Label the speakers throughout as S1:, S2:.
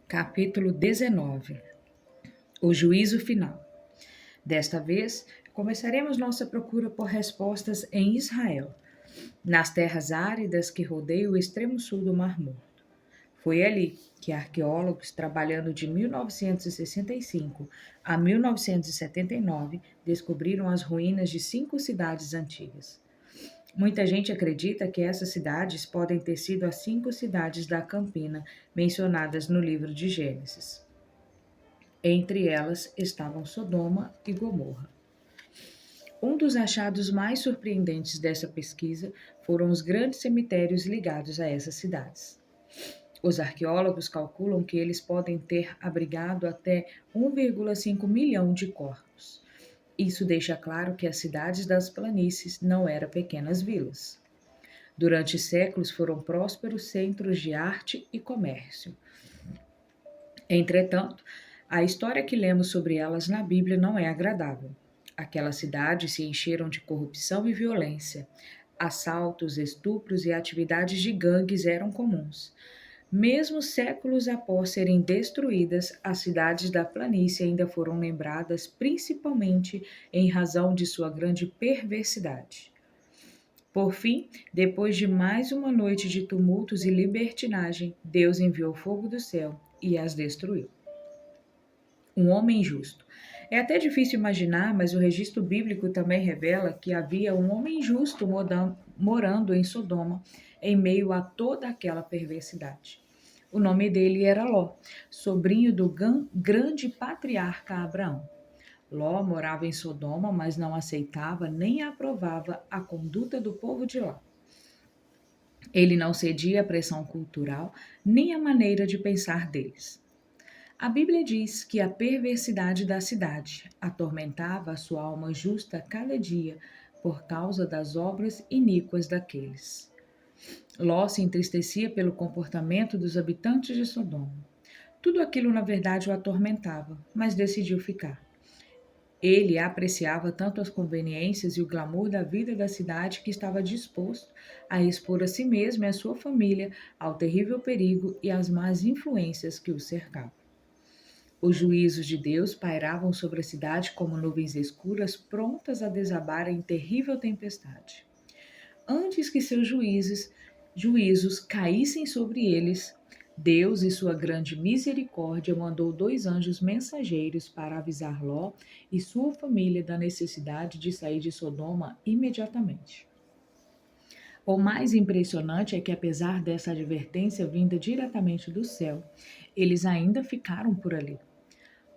S1: Capítulo 19. O juízo final. Desta vez, começaremos nossa procura por respostas em Israel, nas terras áridas que rodeiam o extremo sul do Mar Morto. Foi ali que arqueólogos, trabalhando de 1965 a 1979, descobriram as ruínas de 5 cidades antigas. Muita gente acredita que essas cidades podem ter sido as 5 cidades da Campina mencionadas no livro de Gênesis. Entre elas estavam Sodoma e Gomorra. Um dos achados mais surpreendentes dessa pesquisa foram os grandes cemitérios ligados a essas cidades. Os arqueólogos calculam que eles podem ter abrigado até 1,5 milhão de corpos. Isso deixa claro que as cidades das planícies não eram pequenas vilas. Durante séculos foram prósperos centros de arte e comércio. Entretanto, a história que lemos sobre elas na Bíblia não é agradável. Aquelas cidades se encheram de corrupção e violência. Assaltos, estupros e atividades de gangues eram comuns. Mesmo séculos após serem destruídas, as cidades da planície ainda foram lembradas principalmente em razão de sua grande perversidade. Por fim, depois de mais uma noite de tumultos e libertinagem, Deus enviou fogo do céu e as destruiu. Um homem justo. É até difícil imaginar, mas o registro bíblico também revela que havia um homem justo morando em Sodoma, em meio a toda aquela perversidade. O nome dele era Ló, sobrinho do grande patriarca Abraão. Ló morava em Sodoma, mas não aceitava nem aprovava a conduta do povo de lá. Ele não cedia à pressão cultural nem à maneira de pensar deles. A Bíblia diz que a perversidade da cidade atormentava a sua alma justa cada dia por causa das obras iníquas daqueles. Ló se entristecia pelo comportamento dos habitantes de Sodoma. Tudo aquilo, na verdade, o atormentava, mas decidiu ficar. Ele apreciava tanto as conveniências e o glamour da vida da cidade que estava disposto a expor a si mesmo e a sua família ao terrível perigo e às más influências que o cercavam. Os juízos de Deus pairavam sobre a cidade como nuvens escuras prontas a desabar em terrível tempestade. Antes que seus juízos caíssem sobre eles, Deus, em sua grande misericórdia, mandou 2 anjos mensageiros para avisar Ló e sua família da necessidade de sair de Sodoma imediatamente. O mais impressionante é que, apesar dessa advertência vinda diretamente do céu, eles ainda ficaram por ali.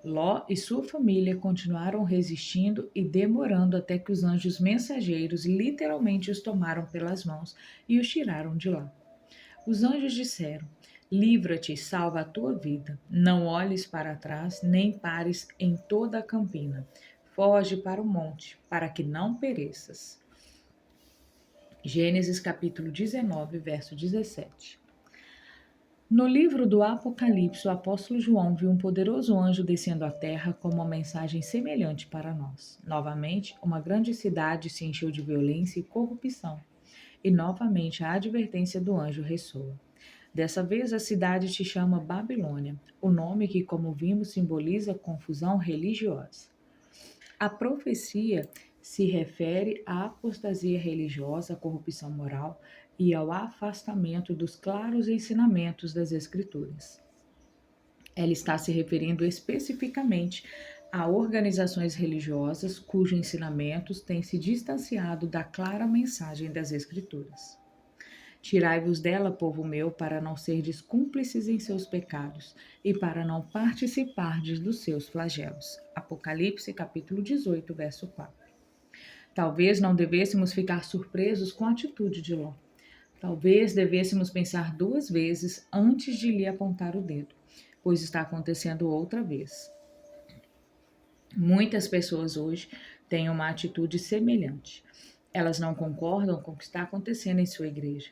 S1: Ló e sua família continuaram resistindo e demorando até que os anjos mensageiros literalmente os tomaram pelas mãos e os tiraram de lá. Os anjos disseram: livra-te e salva a tua vida. Não olhes para trás, nem pares em toda a campina. Foge para o monte, para que não pereças. Gênesis capítulo 19, verso 17. No livro do Apocalipse, o apóstolo João viu um poderoso anjo descendo à terra com uma mensagem semelhante para nós. Novamente, uma grande cidade se encheu de violência e corrupção. E novamente a advertência do anjo ressoa. Dessa vez a cidade se chama Babilônia, o nome que, como vimos, simboliza confusão religiosa. A profecia se refere à apostasia religiosa, à corrupção moral e ao afastamento dos claros ensinamentos das Escrituras. Ela está se referindo especificamente a organizações religiosas cujos ensinamentos têm se distanciado da clara mensagem das Escrituras. Tirai-vos dela, povo meu, para não serdes cúmplices em seus pecados e para não participardes dos seus flagelos. Apocalipse, capítulo 18, verso 4. Talvez não devêssemos ficar surpresos com a atitude de Ló. Talvez devêssemos pensar 2 vezes antes de lhe apontar o dedo, pois está acontecendo outra vez. Muitas pessoas hoje têm uma atitude semelhante. Elas não concordam com o que está acontecendo em sua igreja.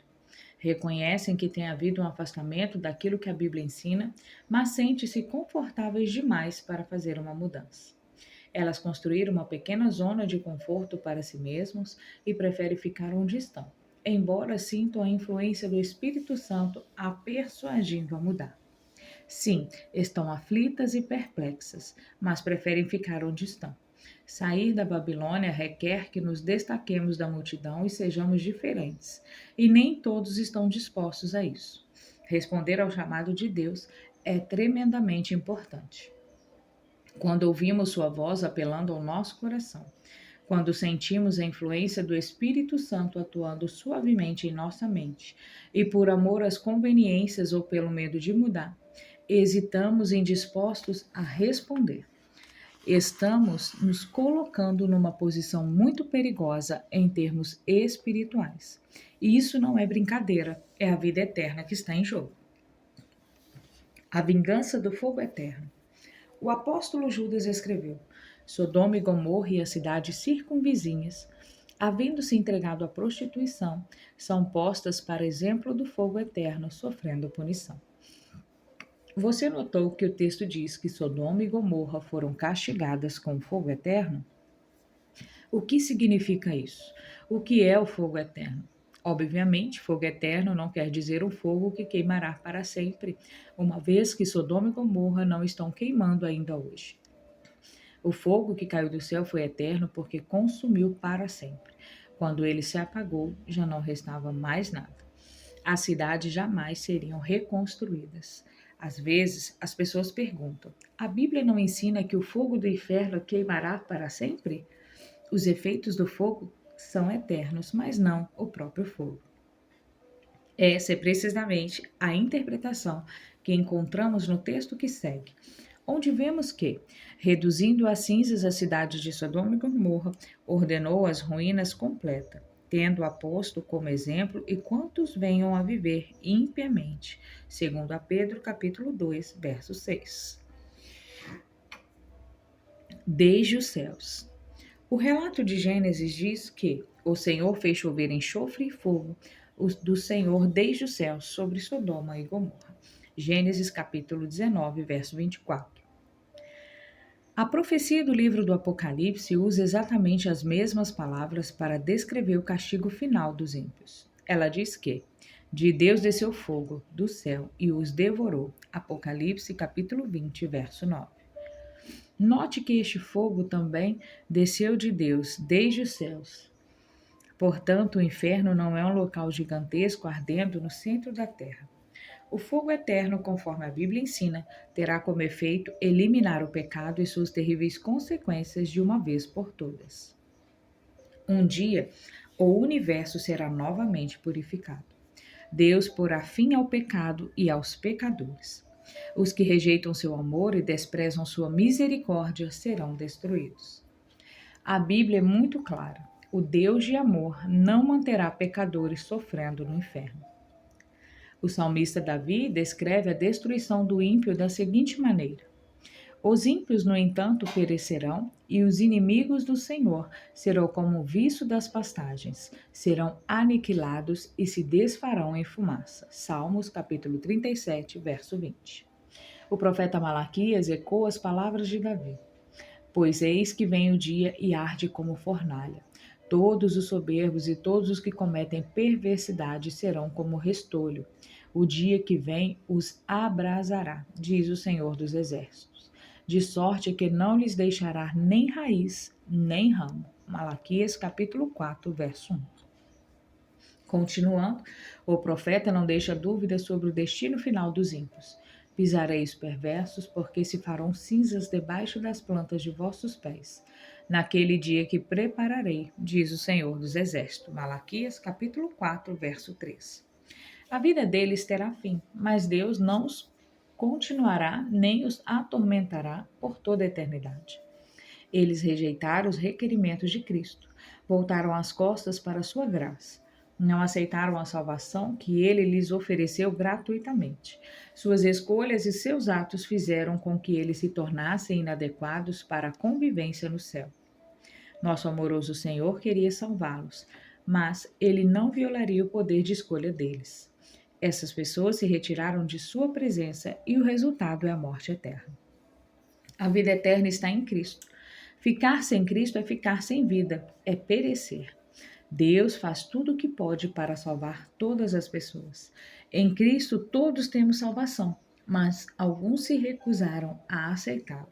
S1: Reconhecem que tem havido um afastamento daquilo que a Bíblia ensina, mas sentem-se confortáveis demais para fazer uma mudança. Elas construíram uma pequena zona de conforto para si mesmos e preferem ficar onde estão, embora sintam a influência do Espírito Santo a persuadindo a mudar. Sim, estão aflitas e perplexas, mas preferem ficar onde estão. Sair da Babilônia requer que nos destaquemos da multidão e sejamos diferentes, e nem todos estão dispostos a isso. Responder ao chamado de Deus é tremendamente importante. Quando ouvimos Sua voz apelando ao nosso coração, quando sentimos a influência do Espírito Santo atuando suavemente em nossa mente, e por amor às conveniências ou pelo medo de mudar, hesitamos indispostos a responder. Estamos nos colocando numa posição muito perigosa em termos espirituais. E isso não é brincadeira, é a vida eterna que está em jogo. A vingança do fogo eterno. O apóstolo Judas escreveu: Sodoma e Gomorra e as cidades circunvizinhas, havendo se entregado à prostituição, são postas para exemplo do fogo eterno, sofrendo punição. Você notou que o texto diz que Sodoma e Gomorra foram castigadas com fogo eterno? O que significa isso? O que é o fogo eterno? Obviamente, fogo eterno não quer dizer o fogo que queimará para sempre, uma vez que Sodoma e Gomorra não estão queimando ainda hoje. O fogo que caiu do céu foi eterno porque consumiu para sempre. Quando ele se apagou, já não restava mais nada. As cidades jamais seriam reconstruídas. Às vezes, as pessoas perguntam: a Bíblia não ensina que o fogo do inferno queimará para sempre? Os efeitos do fogo são eternos, mas não o próprio fogo. Essa é precisamente a interpretação que encontramos no texto que segue, onde vemos que, reduzindo a cinzas a cidade de Sodoma e Gomorra, ordenou as ruínas completa, tendo-a posto como exemplo e quantos venham a viver impiamente, segundo a Pedro capítulo 2, verso 6. Desde os céus. O relato de Gênesis diz que o Senhor fez chover enxofre e fogo do Senhor desde os céus sobre Sodoma e Gomorra. Gênesis capítulo 19, verso 24. A profecia do livro do Apocalipse usa exatamente as mesmas palavras para descrever o castigo final dos ímpios. Ela diz que de Deus desceu fogo do céu e os devorou. Apocalipse capítulo 20, verso 9. Note que este fogo também desceu de Deus desde os céus. Portanto, o inferno não é um local gigantesco ardendo no centro da terra. O fogo eterno, conforme a Bíblia ensina, terá como efeito eliminar o pecado e suas terríveis consequências de uma vez por todas. Um dia, o universo será novamente purificado. Deus porá fim ao pecado e aos pecadores. Os que rejeitam seu amor e desprezam sua misericórdia serão destruídos. A Bíblia é muito clara: o Deus de amor não manterá pecadores sofrendo no inferno. O salmista Davi descreve a destruição do ímpio da seguinte maneira: os ímpios, no entanto, perecerão, e os inimigos do Senhor serão como o viço das pastagens, serão aniquilados e se desfarão em fumaça. Salmos capítulo 37, verso 20. O profeta Malaquias ecoa as palavras de Davi: pois eis que vem o dia e arde como fornalha. Todos os soberbos e todos os que cometem perversidade serão como restolho. O dia que vem os abrasará, diz o Senhor dos Exércitos, de sorte que não lhes deixará nem raiz, nem ramo. Malaquias capítulo 4, verso 1. Continuando, o profeta não deixa dúvida sobre o destino final dos ímpios. Pisarei os perversos, porque se farão cinzas debaixo das plantas de vossos pés. Naquele dia que prepararei, diz o Senhor dos Exércitos. Malaquias capítulo 4, verso 3. A vida deles terá fim, mas Deus não os continuará nem os atormentará por toda a eternidade. Eles rejeitaram os requerimentos de Cristo, voltaram as costas para a sua graça. Não aceitaram a salvação que ele lhes ofereceu gratuitamente. Suas escolhas e seus atos fizeram com que eles se tornassem inadequados para a convivência no céu. Nosso amoroso Senhor queria salvá-los, mas ele não violaria o poder de escolha deles. Essas pessoas se retiraram de sua presença e o resultado é a morte eterna. A vida eterna está em Cristo. Ficar sem Cristo é ficar sem vida, é perecer. Deus faz tudo o que pode para salvar todas as pessoas. Em Cristo todos temos salvação. mas alguns se recusaram a aceitá-la.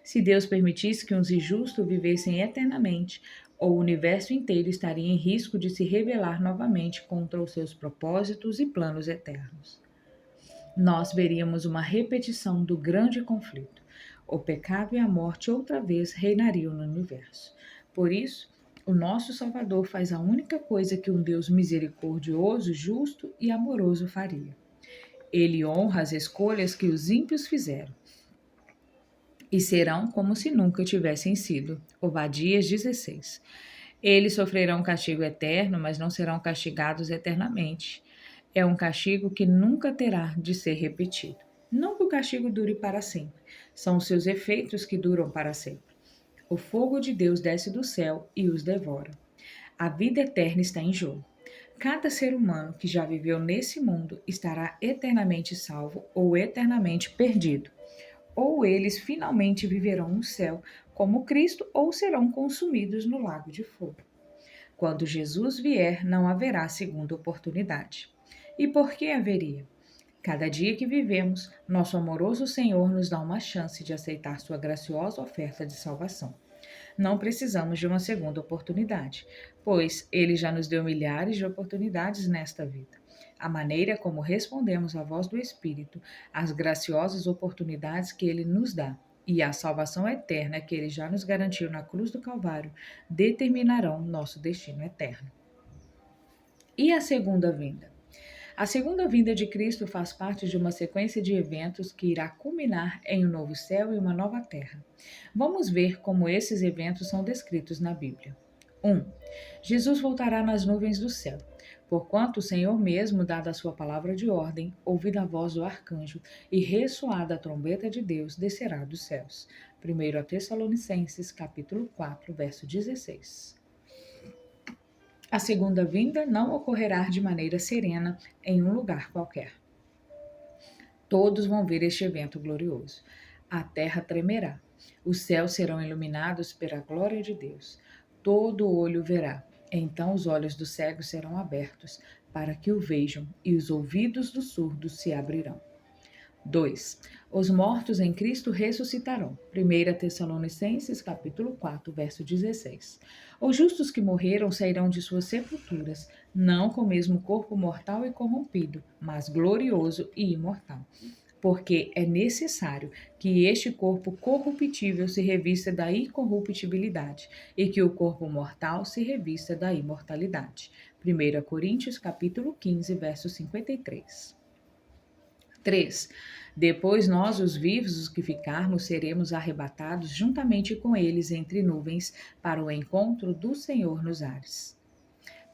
S1: Se Deus permitisse que uns injustos vivessem eternamente, o universo inteiro estaria em risco de se rebelar novamente contra os seus propósitos e planos eternos. Nós veríamos uma repetição do grande conflito. O pecado e a morte outra vez reinariam no universo. Por isso, o nosso Salvador faz a única coisa que um Deus misericordioso, justo e amoroso faria. Ele honra as escolhas que os ímpios fizeram e serão como se nunca tivessem sido. Obadias 16. Eles sofrerão castigo eterno, mas não serão castigados eternamente. É um castigo que nunca terá de ser repetido. Não que o castigo dure para sempre, são os seus efeitos que duram para sempre. O fogo de Deus desce do céu e os devora. A vida eterna está em jogo. Cada ser humano que já viveu nesse mundo estará eternamente salvo ou eternamente perdido. Ou eles finalmente viverão no céu como Cristo, ou serão consumidos no lago de fogo. Quando Jesus vier, não haverá segunda oportunidade. E por que haveria? Cada dia que vivemos, nosso amoroso Senhor nos dá uma chance de aceitar sua graciosa oferta de salvação. Não precisamos de uma segunda oportunidade, pois Ele já nos deu milhares de oportunidades nesta vida. A maneira como respondemos à voz do Espírito, as graciosas oportunidades que Ele nos dá e a salvação eterna que Ele já nos garantiu na cruz do Calvário determinarão nosso destino eterno. E a segunda vinda? A segunda vinda de Cristo faz parte de uma sequência de eventos que irá culminar em um novo céu e uma nova terra. Vamos ver como esses eventos são descritos na Bíblia. 1. Jesus voltará nas nuvens do céu. Porquanto o Senhor mesmo, dada a sua palavra de ordem, ouvida a voz do arcanjo e ressoada a trombeta de Deus, descerá dos céus. 1 Tessalonicenses, capítulo 4, verso 16. A segunda vinda não ocorrerá de maneira serena em um lugar qualquer. Todos vão ver este evento glorioso. A terra tremerá. Os céus serão iluminados pela glória de Deus. Todo olho verá. Então os olhos dos cegos serão abertos, para que o vejam, e os ouvidos dos surdos se abrirão. 2. Os mortos em Cristo ressuscitarão. 1 Tessalonicenses, capítulo 4, verso 16. Os justos que morreram sairão de suas sepulturas, não com o mesmo corpo mortal e corrompido, mas glorioso e imortal. Porque é necessário que este corpo corruptível se revista da incorruptibilidade e que o corpo mortal se revista da imortalidade. 1 Coríntios, capítulo 15, verso 53. 3. Depois nós, os vivos, os que ficarmos, seremos arrebatados juntamente com eles entre nuvens para o encontro do Senhor nos ares.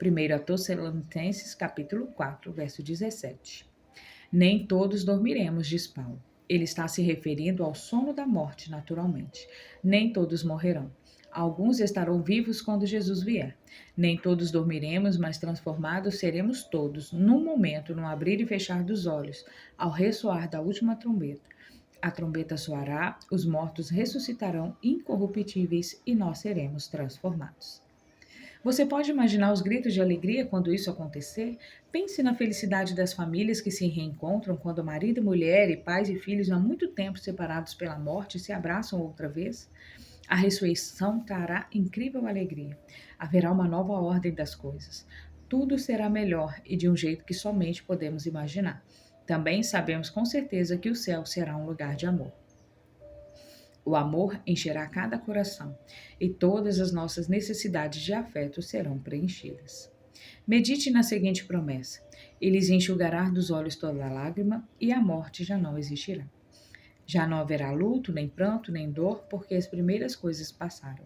S1: 1 Tessalonicenses, capítulo 4, verso 17. Nem todos dormiremos, diz Paulo. Ele está se referindo ao sono da morte, naturalmente. Nem todos morrerão. Alguns estarão vivos quando Jesus vier. Nem todos dormiremos, mas transformados seremos todos, num momento, no abrir e fechar dos olhos, ao ressoar da última trombeta. A trombeta soará, os mortos ressuscitarão incorruptíveis e nós seremos transformados. Você pode imaginar os gritos de alegria quando isso acontecer? Pense na felicidade das famílias que se reencontram quando marido, mulher e pais e filhos há muito tempo separados pela morte se abraçam outra vez. A ressurreição trará incrível alegria. Haverá uma nova ordem das coisas. Tudo será melhor e de um jeito que somente podemos imaginar. Também sabemos com certeza que o céu será um lugar de amor. O amor encherá cada coração e todas as nossas necessidades de afeto serão preenchidas. Medite na seguinte promessa: Ele lhes enxugará dos olhos toda lágrima e a morte já não existirá. Já não haverá luto, nem pranto, nem dor, porque as primeiras coisas passaram.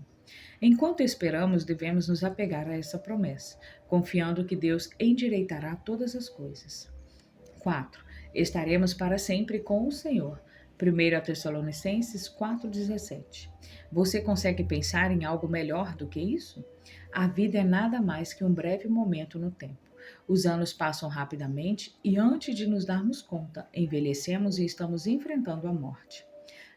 S1: Enquanto esperamos, devemos nos apegar a essa promessa, confiando que Deus endireitará todas as coisas. 4. Estaremos para sempre com o Senhor. 1 Tessalonicenses 4,17. Você consegue pensar em algo melhor do que isso? A vida é nada mais que um breve momento no tempo. Os anos passam rapidamente e, antes de nos darmos conta, envelhecemos e estamos enfrentando a morte.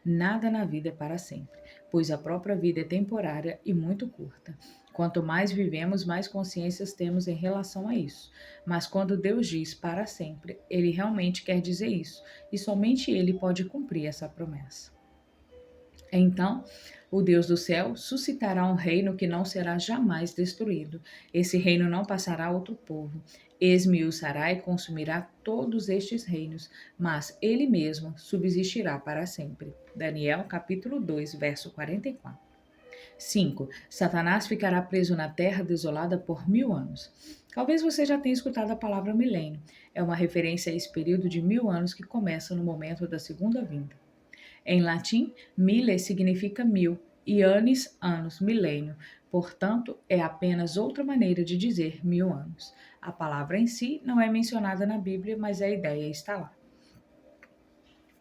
S1: Nada na vida é para sempre. pois a própria vida é temporária e muito curta. Quanto mais vivemos, mais consciências temos em relação a isso. Mas quando Deus diz para sempre, ele realmente quer dizer isso, e somente ele pode cumprir essa promessa. Então, o Deus do céu suscitará um reino que não será jamais destruído. Esse reino não passará a outro povo. Esmiuçará e consumirá todos estes reinos, mas ele mesmo subsistirá para sempre. Daniel capítulo 2, verso 44. 5. Satanás ficará preso na terra desolada por 1000 anos. Talvez você já tenha escutado a palavra milênio. É uma referência a esse período de 1000 anos que começa no momento da segunda vinda. Em latim, mille significa 1000 e anis, anos, milênio. Portanto, é apenas outra maneira de dizer 1000 anos. A palavra em si não é mencionada na Bíblia, mas a ideia está lá.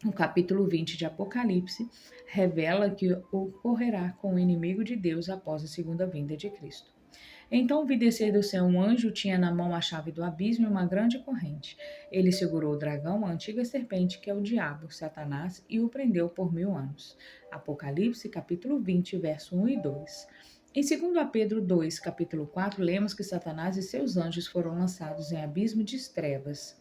S1: O capítulo 20 de Apocalipse revela que ocorrerá com o inimigo de Deus após a segunda vinda de Cristo. Então vi descer do céu um anjo, tinha na mão a chave do abismo e uma grande corrente. Ele segurou o dragão, a antiga serpente, que é o diabo, Satanás, e o prendeu por 1000 anos. Apocalipse, capítulo 20, verso 1 e 2. Em 2 Pedro 2, capítulo 4, lemos que Satanás e seus anjos foram lançados em abismo de trevas.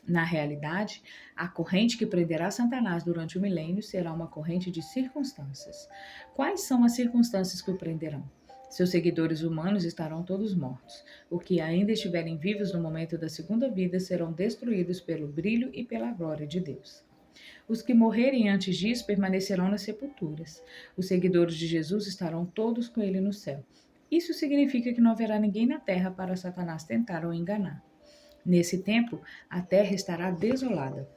S1: Na realidade, a corrente que prenderá Satanás durante o milênio será uma corrente de circunstâncias. Quais são as circunstâncias que o prenderão? Seus seguidores humanos estarão todos mortos. Os que ainda estiverem vivos no momento da segunda vida serão destruídos pelo brilho e pela glória de Deus. Os que morrerem antes disso permanecerão nas sepulturas. Os seguidores de Jesus estarão todos com ele no céu. Isso significa que não haverá ninguém na terra para Satanás tentar ou enganar. Nesse tempo, a terra estará desolada.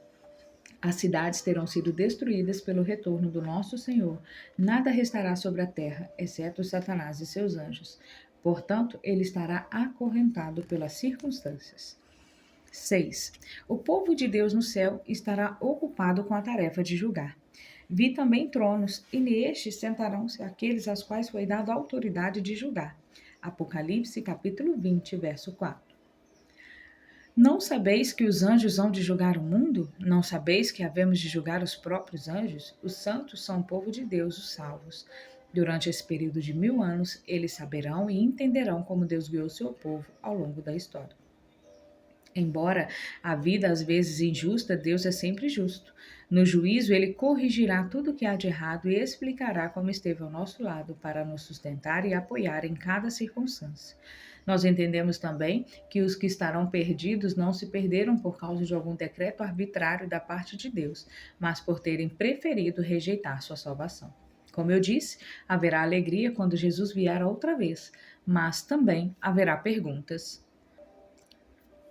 S1: As cidades terão sido destruídas pelo retorno do nosso Senhor. Nada restará sobre a terra, exceto Satanás e seus anjos. Portanto, ele estará acorrentado pelas circunstâncias. 6. O povo de Deus no céu estará ocupado com a tarefa de julgar. Vi também tronos, e nestes sentarão-se aqueles aos quais foi dada a autoridade de julgar. Apocalipse, capítulo 20, verso 4. Não sabeis que os anjos hão de julgar o mundo? Não sabeis que havemos de julgar os próprios anjos? Os santos são o povo de Deus, os salvos. Durante esse período de 1000 anos, eles saberão e entenderão como Deus guiou seu povo ao longo da história. Embora a vida às vezes injusta, Deus é sempre justo. No juízo, ele corrigirá tudo o que há de errado e explicará como esteve ao nosso lado para nos sustentar e apoiar em cada circunstância. Nós entendemos também que os que estarão perdidos não se perderam por causa de algum decreto arbitrário da parte de Deus, mas por terem preferido rejeitar sua salvação. Como eu disse, haverá alegria quando Jesus vier outra vez, mas também haverá perguntas.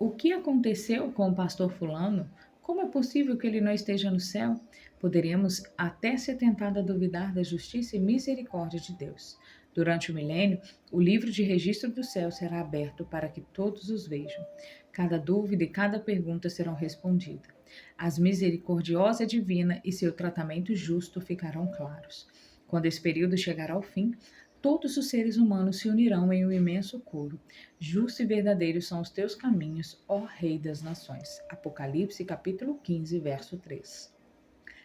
S1: O que aconteceu com o pastor fulano? Como é possível que ele não esteja no céu? Poderíamos até ser tentados a duvidar da justiça e misericórdia de Deus. Durante o milênio, o livro de registro do céu será aberto para que todos os vejam. Cada dúvida e cada pergunta serão respondidas. As misericordiosa divina e seu tratamento justo ficarão claros. Quando esse período chegar ao fim, todos os seres humanos se unirão em um imenso coro. Justo e verdadeiro são os teus caminhos, ó Rei das Nações. Apocalipse, capítulo 15, verso 3.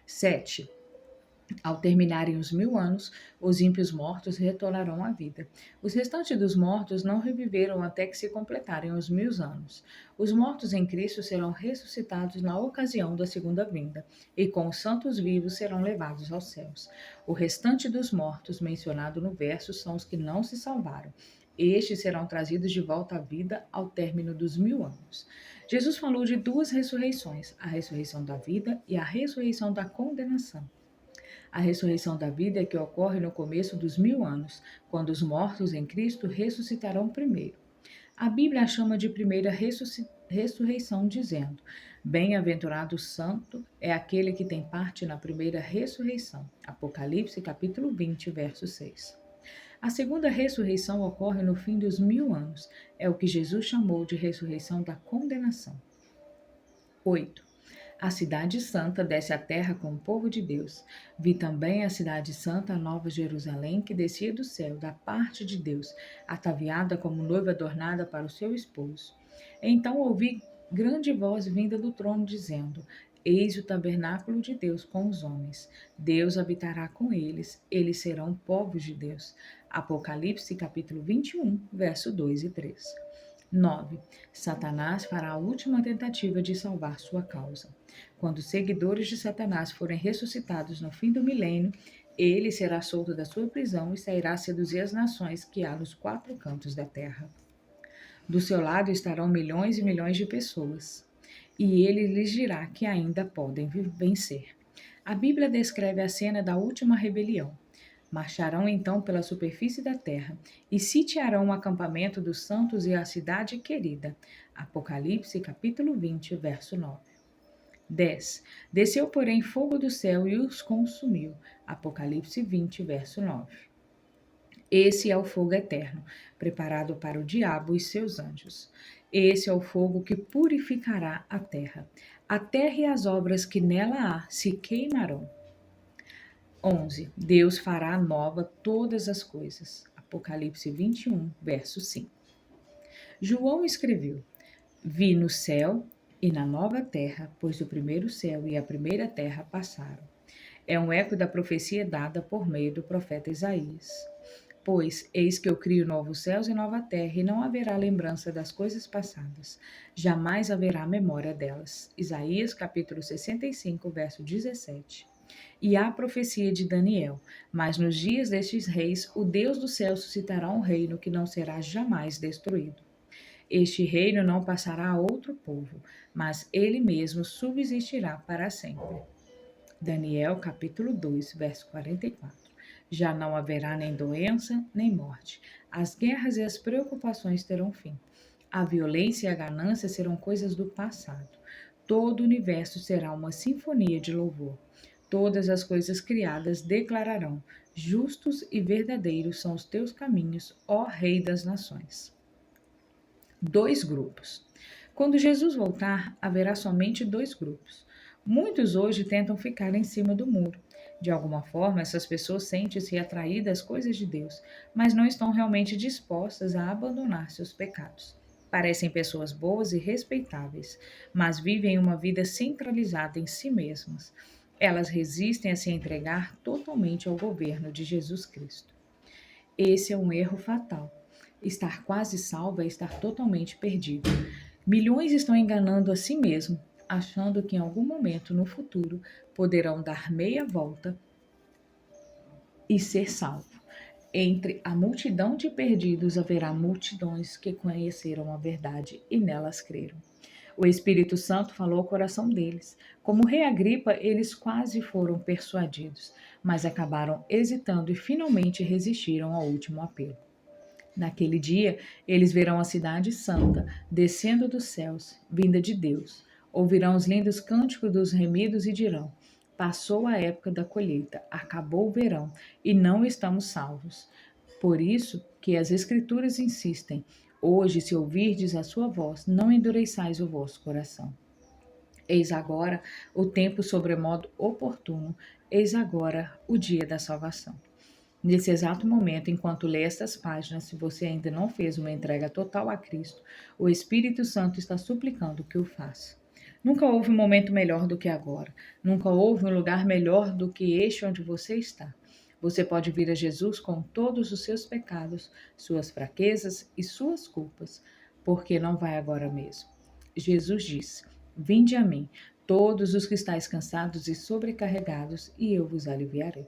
S1: 7. Ao terminarem os 1000 anos, os ímpios mortos retornarão à vida. Os restantes dos mortos não reviveram até que se completarem os 1000 anos. Os mortos em Cristo serão ressuscitados na ocasião da segunda vinda, e com os santos vivos serão levados aos céus. O restante dos mortos, mencionado no verso, são os que não se salvaram. Estes serão trazidos de volta à vida ao término dos 1000 anos. Jesus falou de duas ressurreições, a ressurreição da vida e a ressurreição da condenação. A ressurreição da vida é que ocorre no começo dos 1000 anos, quando os mortos em Cristo ressuscitarão primeiro. A Bíblia a chama de primeira ressurreição, dizendo: Bem-aventurado santo é aquele que tem parte na primeira ressurreição. Apocalipse, capítulo 20, verso 6. A segunda ressurreição ocorre no fim dos 1000 anos. É o que Jesus chamou de ressurreição da condenação. 8. A cidade santa desce à terra com o povo de Deus. Vi também a cidade santa, a nova Jerusalém, que descia do céu, da parte de Deus, ataviada como noiva adornada para o seu esposo. Então ouvi grande voz vinda do trono, dizendo: Eis o tabernáculo de Deus com os homens. Deus habitará com eles serão povos de Deus. Apocalipse capítulo 21, verso 2 e 3. 9. Satanás fará a última tentativa de salvar sua causa. Quando os seguidores de Satanás forem ressuscitados no fim do milênio, ele será solto da sua prisão e sairá a seduzir as nações que há nos quatro cantos da terra. Do seu lado estarão milhões e milhões de pessoas, e ele lhes dirá que ainda podem vencer. A Bíblia descreve a cena da última rebelião. Marcharão então pela superfície da terra e sitiarão o acampamento dos santos e a cidade querida. Apocalipse capítulo 20, verso 9. 10. Desceu, porém, fogo do céu e os consumiu. Apocalipse 20, verso 9. Esse é o fogo eterno, preparado para o diabo e seus anjos. Esse é o fogo que purificará a terra. A terra e as obras que nela há se queimarão. 11. Deus fará nova todas as coisas. Apocalipse 21, verso 5. João escreveu: Vi no céu e na nova terra, pois o primeiro céu e a primeira terra passaram. É um eco da profecia dada por meio do profeta Isaías. Pois, eis que eu crio novos céus e nova terra, e não haverá lembrança das coisas passadas. Jamais haverá memória delas. Isaías capítulo 65, verso 17. E há a profecia de Daniel: mas nos dias destes reis, o Deus do céu suscitará um reino que não será jamais destruído. Este reino não passará a outro povo, mas ele mesmo subsistirá para sempre. Daniel capítulo 2, verso 44. Já não haverá nem doença, nem morte. As guerras e as preocupações terão fim. A violência e a ganância serão coisas do passado. Todo o universo será uma sinfonia de louvor. Todas as coisas criadas declararão: justos e verdadeiros são os teus caminhos, ó Rei das nações. Dois grupos. Quando Jesus voltar, haverá somente dois grupos. Muitos hoje tentam ficar em cima do muro. De alguma forma, essas pessoas sentem-se atraídas às coisas de Deus, mas não estão realmente dispostas a abandonar seus pecados. Parecem pessoas boas e respeitáveis, mas vivem uma vida centralizada em si mesmas. Elas resistem a se entregar totalmente ao governo de Jesus Cristo. Esse é um erro fatal. Estar quase salvo é estar totalmente perdido. Milhões estão enganando a si mesmo, achando que em algum momento no futuro poderão dar meia volta e ser salvo. Entre a multidão de perdidos haverá multidões que conheceram a verdade e nelas creram. O Espírito Santo falou ao coração deles. Como rei Agripa, eles quase foram persuadidos, mas acabaram hesitando e finalmente resistiram ao último apelo. Naquele dia, eles verão a cidade santa, descendo dos céus, vinda de Deus. Ouvirão os lindos cânticos dos remidos e dirão: passou a época da colheita, acabou o verão, e não estamos salvos. Por isso que as Escrituras insistem: hoje, se ouvirdes a sua voz, não endureçais o vosso coração. Eis agora o tempo sobremodo oportuno, eis agora o dia da salvação. Nesse exato momento, enquanto lê estas páginas, se você ainda não fez uma entrega total a Cristo, o Espírito Santo está suplicando que o faça. Nunca houve um momento melhor do que agora. Nunca houve um lugar melhor do que este onde você está. Você pode vir a Jesus com todos os seus pecados, suas fraquezas e suas culpas, porque não vai agora mesmo. Jesus disse: vinde a mim, todos os que estáis cansados e sobrecarregados, e eu vos aliviarei.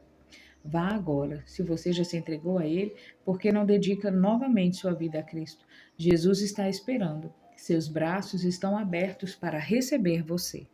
S1: Vá agora, se você já se entregou a Ele, porque não dedica novamente sua vida a Cristo? Jesus está esperando. Seus braços estão abertos para receber você.